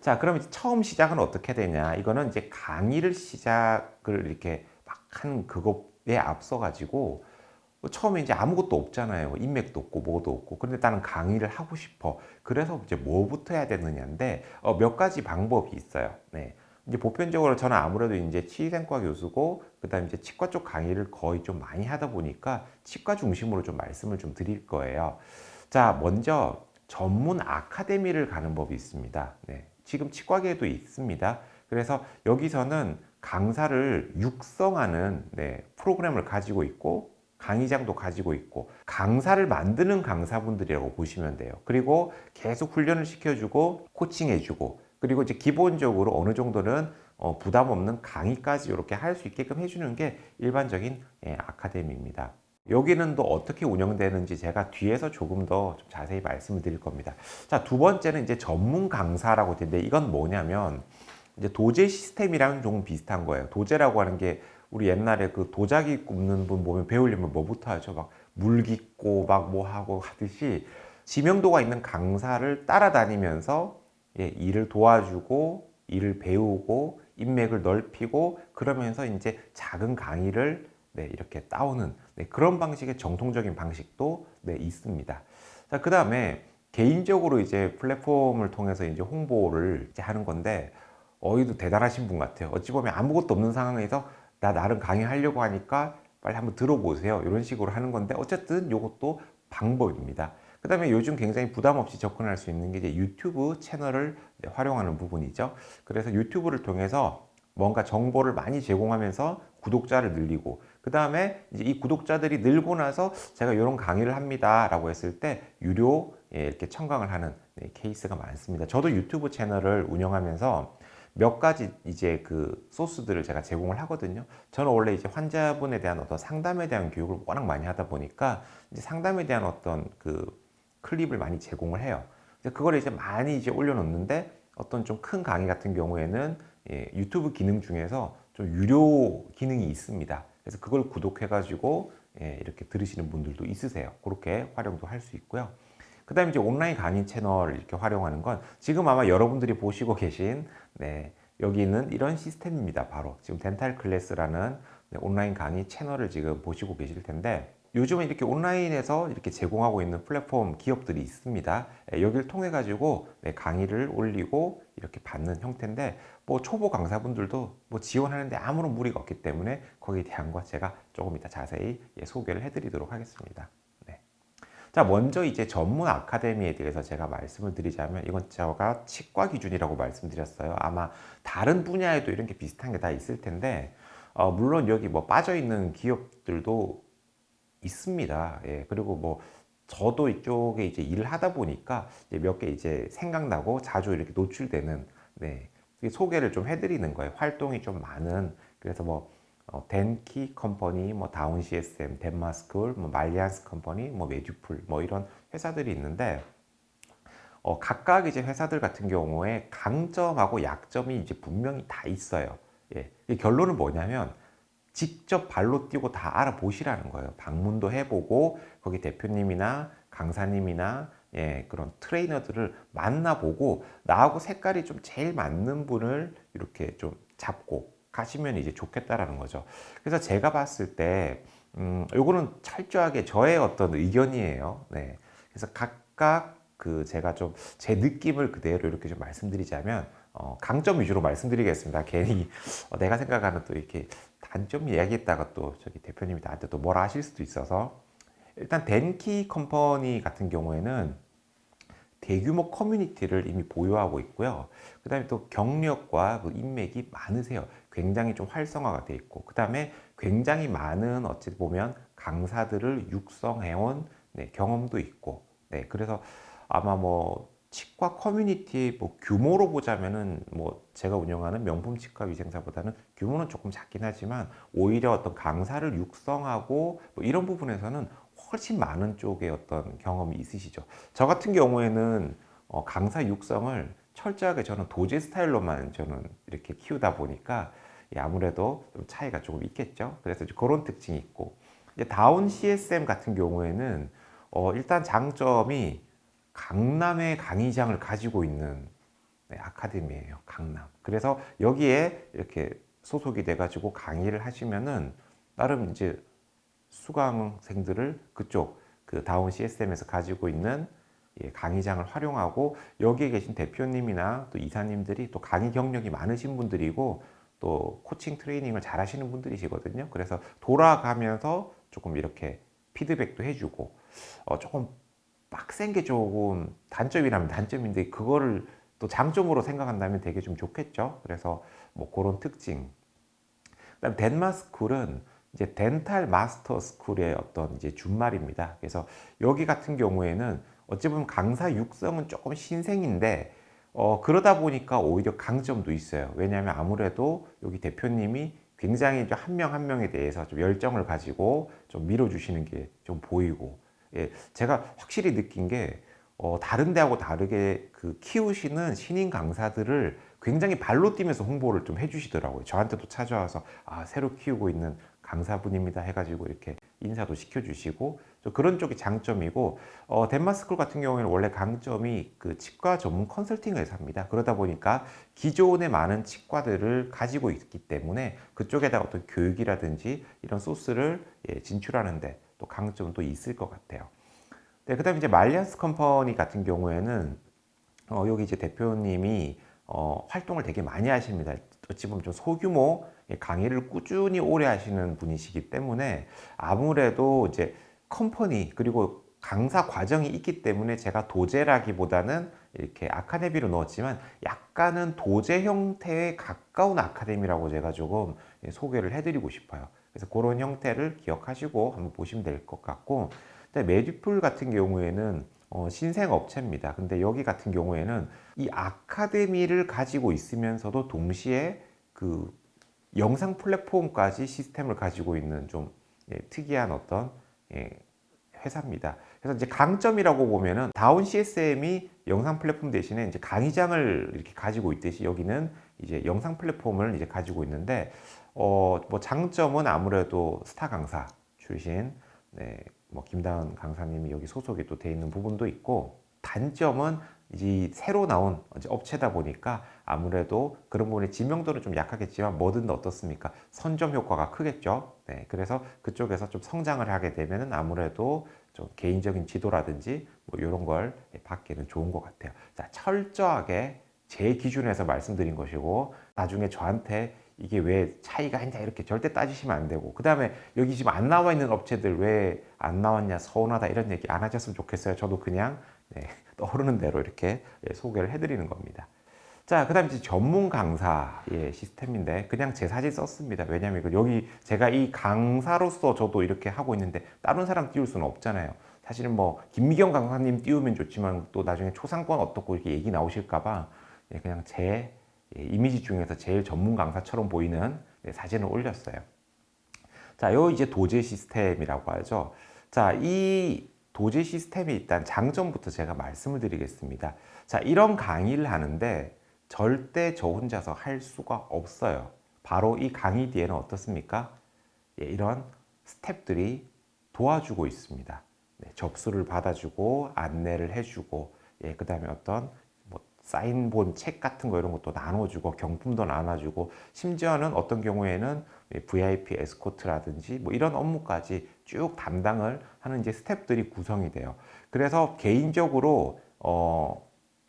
자, 그럼 이제 처음 시작은 어떻게 되냐? 이거는 이제 강의를 시작을 이렇게 막 한 그거에 앞서 가지고 처음에 이제 아무것도 없잖아요. 인맥도 없고 뭐도 없고. 그런데 나는 강의를 하고 싶어. 그래서 이제 뭐부터 해야 되느냐인데 몇 가지 방법이 있어요. 네. 이제 보편적으로 저는 아무래도 이제 치의생과 교수고 그다음에 이제 치과 쪽 강의를 거의 좀 많이 하다 보니까 치과 중심으로 좀 말씀을 좀 드릴 거예요. 자, 먼저 전문 아카데미를 가는 법이 있습니다. 네. 지금 치과계에도 있습니다. 그래서 여기서는 강사를 육성하는 프로그램을 가지고 있고 강의장도 가지고 있고 강사를 만드는 강사분들이라고 보시면 돼요. 그리고 계속 훈련을 시켜주고 코칭해주고 그리고 이제 기본적으로 어느 정도는 부담 없는 강의까지 이렇게 할 수 있게끔 해주는 게 일반적인 아카데미입니다. 여기는 또 어떻게 운영되는지 제가 뒤에서 조금 더 좀 자세히 말씀을 드릴 겁니다. 자, 두 번째는 이제 전문 강사라고 되는데 이건 뭐냐면 이제 도제 시스템이랑 좀 비슷한 거예요. 도제라고 하는 게 우리 옛날에 그 도자기 굽는 분 보면 배우려면 뭐부터 하죠? 막 물 깃고 막 뭐 하고 하듯이 지명도가 있는 강사를 따라다니면서 일을 도와주고 일을 배우고 인맥을 넓히고 그러면서 이제 작은 강의를 이렇게 따오는 그런 방식의 정통적인 방식도 있습니다. 자, 그 다음에 개인적으로 이제 플랫폼을 통해서 이제 홍보를 이제 하는 건데 어이도 대단하신 분 같아요. 어찌 보면 아무것도 없는 상황에서 나 나름 강의하려고 하니까 빨리 한번 들어보세요. 이런 식으로 하는 건데 어쨌든 이것도 방법입니다. 그 다음에 요즘 굉장히 부담 없이 접근할 수 있는 게 이제 유튜브 채널을 활용하는 부분이죠. 그래서 유튜브를 통해서 뭔가 정보를 많이 제공하면서 구독자를 늘리고 그 다음에 이제 이 구독자들이 늘고 나서 제가 이런 강의를 합니다 라고 했을 때 유료 이렇게 청강을 하는 케이스가 많습니다. 저도 유튜브 채널을 운영하면서 몇 가지 이제 그 소스들을 제가 제공을 하거든요. 저는 원래 이제 환자분에 대한 어떤 상담에 대한 교육을 워낙 많이 하다 보니까 이제 상담에 대한 어떤 그 클립을 많이 제공을 해요. 그걸 이제 많이 이제 올려놓는데 어떤 좀 큰 강의 같은 경우에는 유튜브 기능 중에서 좀 유료 기능이 있습니다. 그래서 그걸 구독해가지고 이렇게 들으시는 분들도 있으세요. 그렇게 활용도 할 수 있고요. 그 다음에 이제 온라인 강의 채널을 이렇게 활용하는 건 지금 아마 여러분들이 보시고 계신 여기는 이런 시스템입니다. 바로 지금 덴탈 클래스라는 온라인 강의 채널을 지금 보시고 계실 텐데 요즘은 이렇게 온라인에서 이렇게 제공하고 있는 플랫폼 기업들이 있습니다. 여기를 통해 가지고 강의를 올리고 이렇게 받는 형태인데 뭐 초보 강사분들도 뭐 지원하는데 아무런 무리가 없기 때문에 거기에 대한 거 제가 조금 이따 자세히 소개를 해드리도록 하겠습니다. 네. 자, 먼저 이제 전문 아카데미에 대해서 제가 말씀을 드리자면 이건 제가 치과 기준이라고 말씀드렸어요. 아마 다른 분야에도 이런 게 비슷한 게 다 있을 텐데 물론 여기 뭐 빠져 있는 기업들도 있습니다. 예, 그리고 뭐 저도 이쪽에 이제 일을 하다 보니까 몇 개 이제 생각나고 자주 이렇게 노출되는 소개를 좀 해드리는 거예요. 활동이 좀 많은 그래서 뭐 덴키 컴퍼니, 뭐 다운 CSM, 덴마스쿨, 뭐 말리안스 컴퍼니, 뭐 메듀풀 뭐 이런 회사들이 있는데 각각 이제 회사들 같은 경우에 강점하고 약점이 이제 분명히 다 있어요. 예, 이 결론은 뭐냐면 직접 발로 뛰고 다 알아보시라는 거예요. 방문도 해보고 거기 대표님이나 강사님이나 그런 트레이너들을 만나보고 나하고 색깔이 좀 제일 맞는 분을 이렇게 좀 잡고 가시면 이제 좋겠다라는 거죠. 그래서 제가 봤을 때 요거는 철저하게 저의 어떤 의견이에요. 네. 그래서 각각 그 제가 좀 제 느낌을 그대로 이렇게 좀 말씀드리자면 강점 위주로 말씀드리겠습니다. 괜히 내가 생각하는 또 이렇게 단점 이야기했다가 또 저기 대표님이 나한테 또 뭐라 하실 수도 있어서 일단 덴키 컴퍼니 같은 경우에는 대규모 커뮤니티를 이미 보유하고 있고요. 그 다음에 또 경력과 그 인맥이 많으세요. 굉장히 좀 활성화가 돼 있고 그 다음에 굉장히 많은 어찌 보면 강사들을 육성해온 경험도 있고 그래서 아마 뭐 치과 커뮤니티 뭐 규모로 보자면은 뭐 제가 운영하는 명품 치과 위생사보다는 규모는 조금 작긴 하지만 오히려 어떤 강사를 육성하고 뭐 이런 부분에서는 훨씬 많은 쪽의 어떤 경험이 있으시죠. 저 같은 경우에는 강사 육성을 철저하게 저는 도제 스타일로만 저는 이렇게 키우다 보니까 아무래도 좀 차이가 조금 있겠죠. 그래서 그런 특징이 있고 이제 다운 CSM 같은 경우에는 일단 장점이 강남의 강의장을 가지고 있는 네, 아카데미예요. 강남. 그래서 여기에 이렇게 소속이 돼가지고 강의를 하시면은 나름 이제 수강생들을 그쪽 그 다운 CSM에서 가지고 있는 강의장을 활용하고 여기에 계신 대표님이나 또 이사님들이 또 강의 경력이 많으신 분들이고 또 코칭 트레이닝을 잘 하시는 분들이시거든요. 그래서 돌아가면서 조금 이렇게 피드백도 해주고 조금 빡센 게 조금 단점이라면 단점인데 그거를 또 장점으로 생각한다면 되게 좀 좋겠죠. 그래서 뭐 그런 특징. 그다음 덴마스쿨은 이제 덴탈 마스터 스쿨의 어떤 이제 준말입니다. 그래서 여기 같은 경우에는 어찌 보면 강사 육성은 조금 신생인데 그러다 보니까 오히려 강점도 있어요. 왜냐하면 아무래도 여기 대표님이 굉장히 한 명 한 명에 대해서 좀 열정을 가지고 좀 밀어주시는 게 좀 보이고, 예, 제가 확실히 느낀 게 다른 데하고 다르게 그 키우시는 신인 강사들을 굉장히 발로 뛰면서 홍보를 좀 해주시더라고요. 저한테도 찾아와서 새로 키우고 있는 강사분입니다 해가지고 이렇게 인사도 시켜주시고 그런 쪽이 장점이고 덴마스쿨 같은 경우에는 원래 강점이 그 치과 전문 컨설팅 회사입니다. 그러다 보니까 기존의 많은 치과들을 가지고 있기 때문에 그쪽에다가 어떤 교육이라든지 이런 소스를 진출하는데 또 강점도 있을 것 같아요. 네, 그다음에 이제 말리안스 컴퍼니 같은 경우에는 여기 이제 대표님이 활동을 되게 많이 하십니다. 어찌 보면 좀 소규모 강의를 꾸준히 오래 하시는 분이시기 때문에 아무래도 이제 컴퍼니 그리고 강사 과정이 있기 때문에 제가 도제라기보다는 이렇게 아카데미로 넣었지만 약간은 도제 형태에 가까운 아카데미라고 제가 조금 소개를 해드리고 싶어요. 그래서 그런 형태를 기억하시고 한번 보시면 될 것 같고, 근데 메디풀 같은 경우에는 신생 업체입니다. 근데 여기 같은 경우에는 이 아카데미를 가지고 있으면서도 동시에 그 영상 플랫폼까지 시스템을 가지고 있는 좀 특이한 어떤 회사입니다. 그래서 이제 강점이라고 보면은 다운 CSM이 영상 플랫폼 대신에 이제 강의장을 이렇게 가지고 있듯이 여기는 이제 영상 플랫폼을 이제 가지고 있는데 뭐 장점은 아무래도 스타 강사 출신 뭐 김다은 강사님이 여기 소속이 또 돼 있는 부분도 있고, 단점은 이제 새로 나온 업체다 보니까 아무래도 그런 부분에 지명도는 좀 약하겠지만 뭐든 어떻습니까? 선점 효과가 크겠죠. 네, 그래서 그쪽에서 좀 성장을 하게 되면은 아무래도 좀 개인적인 지도라든지 뭐 이런 걸 받기는 좋은 것 같아요. 자, 철저하게 제 기준에서 말씀드린 것이고 나중에 저한테 이게 왜 차이가 있냐 이렇게 절대 따지시면 안 되고, 그 다음에 여기 지금 안 나와 있는 업체들 왜 안 나왔냐 서운하다 이런 얘기 안 하셨으면 좋겠어요. 저도 그냥 떠오르는 대로 이렇게 소개를 해드리는 겁니다. 자, 그 다음에 이제 전문 강사의 시스템인데 그냥 제 사진 썼습니다. 왜냐하면 여기 제가 이 강사로서 저도 이렇게 하고 있는데 다른 사람 띄울 수는 없잖아요. 사실은 뭐 김미경 강사님 띄우면 좋지만 또 나중에 초상권 어떻고 이렇게 얘기 나오실까봐 그냥 제 이미지 중에서 제일 전문 강사처럼 보이는 사진을 올렸어요. 자, 요 이제 도제 시스템이라고 하죠. 자, 이 도제 시스템이 일단 장점부터 제가 말씀을 드리겠습니다. 자, 이런 강의를 하는데 절대 저 혼자서 할 수가 없어요. 바로 이 강의 뒤에는 어떻습니까? 이런 스태프들이 도와주고 있습니다. 접수를 받아주고 안내를 해주고 그 다음에 어떤 뭐 사인본 책 같은 거 이런 것도 나눠주고 경품도 나눠주고 심지어는 어떤 경우에는 VIP 에스코트라든지 뭐 이런 업무까지 쭉 담당을 하는 이제 스태프들이 구성이 돼요. 그래서 개인적으로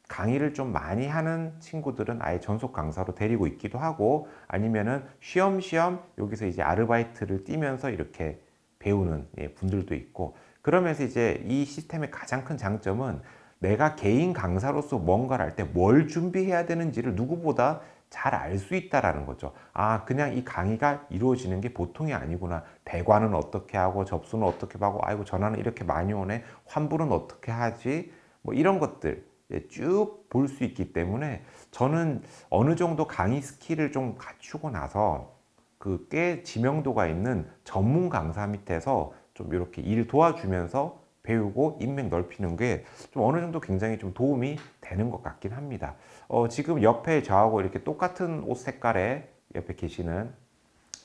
강의를 좀 많이 하는 친구들은 아예 전속 강사로 데리고 있기도 하고 아니면은 쉬엄쉬엄 여기서 이제 아르바이트를 뛰면서 이렇게 배우는 분들도 있고, 그러면서 이제 이 시스템의 가장 큰 장점은 내가 개인 강사로서 뭔가를 할 때 뭘 준비해야 되는지를 누구보다 잘 알 수 있다라는 거죠. 그냥 이 강의가 이루어지는 게 보통이 아니구나. 대관은 어떻게 하고 접수는 어떻게 하고 아이고 전화는 이렇게 많이 오네. 환불은 어떻게 하지? 뭐 이런 것들 쭉 볼 수 있기 때문에 저는 어느 정도 강의 스킬을 좀 갖추고 나서 그 꽤 지명도가 있는 전문 강사 밑에서 좀 이렇게 일 도와주면서 배우고 인맥 넓히는 게 좀 어느 정도 굉장히 좀 도움이 되는 것 같긴 합니다. 지금 옆에 저하고 이렇게 똑같은 옷 색깔에 옆에 계시는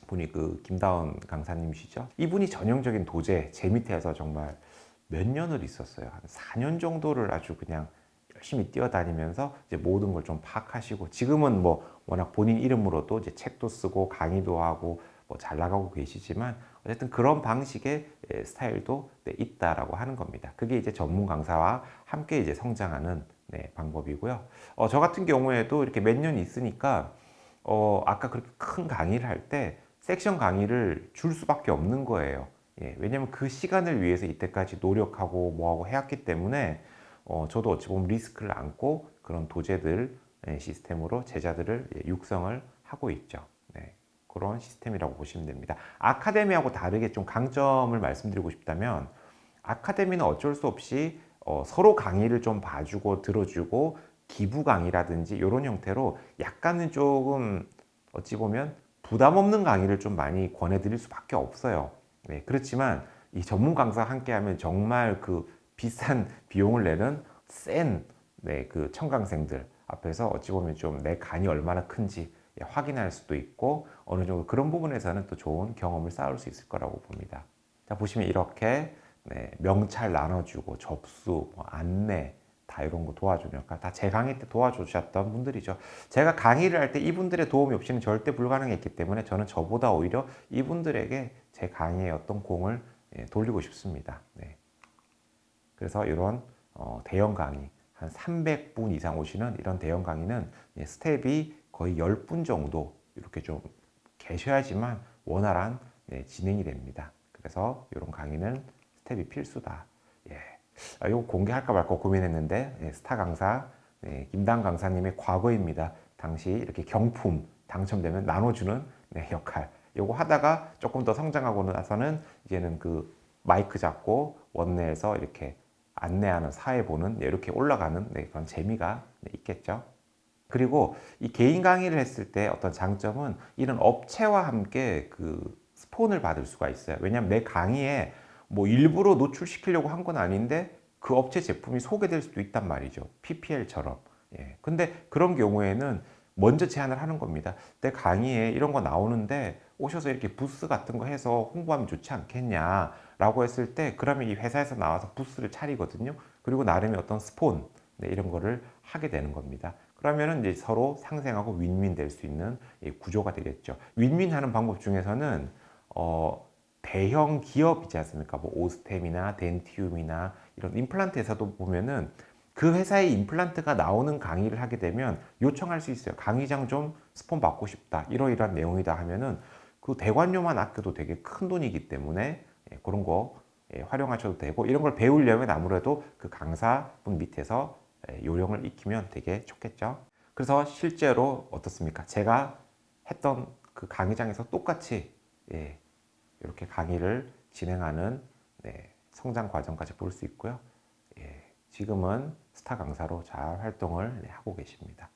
분이 그 김다운 강사님이시죠. 이분이 전형적인 도제 제 밑에서 정말 몇 년을 있었어요. 한 4년 정도를 아주 그냥 열심히 뛰어다니면서 이제 모든 걸 좀 파악하시고, 지금은 뭐 워낙 본인 이름으로도 이제 책도 쓰고 강의도 하고 뭐 잘 나가고 계시지만, 어쨌든 그런 방식의 스타일도 있다라고 하는 겁니다. 그게 이제 전문 강사와 함께 이제 성장하는 방법이고요. 저 같은 경우에도 이렇게 몇 년 있으니까 아까 그렇게 큰 강의를 할 때 섹션 강의를 줄 수밖에 없는 거예요. 예, 왜냐면 그 시간을 위해서 이때까지 노력하고 뭐하고 해왔기 때문에 저도 어찌 보면 리스크를 안고 그런 도제들 시스템으로 제자들을 육성을 하고 있죠. 네, 그런 시스템이라고 보시면 됩니다. 아카데미하고 다르게 좀 강점을 말씀드리고 싶다면, 아카데미는 어쩔 수 없이 서로 강의를 좀 봐주고 들어주고 기부 강의라든지 이런 형태로 약간은 조금 어찌 보면 부담 없는 강의를 좀 많이 권해드릴 수밖에 없어요. 네, 그렇지만 이 전문 강사 함께 하면 정말 그 비싼 비용을 내는 센 그 청강생들 앞에서 어찌 보면 좀 내 간이 얼마나 큰지 확인할 수도 있고, 어느 정도 그런 부분에서는 또 좋은 경험을 쌓을 수 있을 거라고 봅니다. 자, 보시면 이렇게 명찰 나눠주고 접수, 뭐 안내 다 이런 거 도와주는 역할, 다 제 강의 때 도와주셨던 분들이죠. 제가 강의를 할 때 이분들의 도움이 없이는 절대 불가능했기 때문에 저는 저보다 오히려 이분들에게 제 강의의 어떤 공을 돌리고 싶습니다. 네. 그래서 이런 대형 강의, 한 300분 이상 오시는 이런 대형 강의는 스텝이 거의 10분 정도 이렇게 좀 계셔야지만 원활한 진행이 됩니다. 그래서 이런 강의는 스텝이 필수다. 예. 이거 공개할까 말까 고민했는데, 스타 강사 김당 강사님의 과거입니다. 당시 이렇게 경품 당첨되면 나눠주는 역할. 요거 하다가 조금 더 성장하고 나서는 이제는 그 마이크 잡고 원내에서 이렇게 안내하는, 사회 보는, 이렇게 올라가는 그런 재미가 있겠죠. 그리고 이 개인 강의를 했을 때 어떤 장점은 이런 업체와 함께 그 스폰을 받을 수가 있어요. 왜냐하면 내 강의에 뭐 일부러 노출시키려고 한 건 아닌데 그 업체 제품이 소개될 수도 있단 말이죠. PPL처럼. 예. 근데 그런 경우에는 먼저 제안을 하는 겁니다. 내 강의에 이런 거 나오는데 오셔서 이렇게 부스 같은 거 해서 홍보하면 좋지 않겠냐 라고 했을 때, 그러면 이 회사에서 나와서 부스를 차리거든요. 그리고 나름의 어떤 스폰 이런 거를 하게 되는 겁니다. 그러면은 이제 서로 상생하고 윈윈 될 수 있는 구조가 되겠죠. 윈윈 하는 방법 중에서는 대형 기업이지 않습니까? 뭐 오스템이나 덴티움이나 이런 임플란트 회사도 보면은 그 회사의 임플란트가 나오는 강의를 하게 되면 요청할 수 있어요. 강의장 좀 스폰 받고 싶다. 이러이러한 내용이다 하면은 그 대관료만 아껴도 되게 큰 돈이기 때문에 그런 거 활용하셔도 되고, 이런 걸 배우려면 아무래도 그 강사분 밑에서 요령을 익히면 되게 좋겠죠. 그래서 실제로 어떻습니까? 제가 했던 그 강의장에서 똑같이 이렇게 강의를 진행하는 성장 과정까지 볼 수 있고요. 지금은 스타 강사로 잘 활동을 하고 계십니다.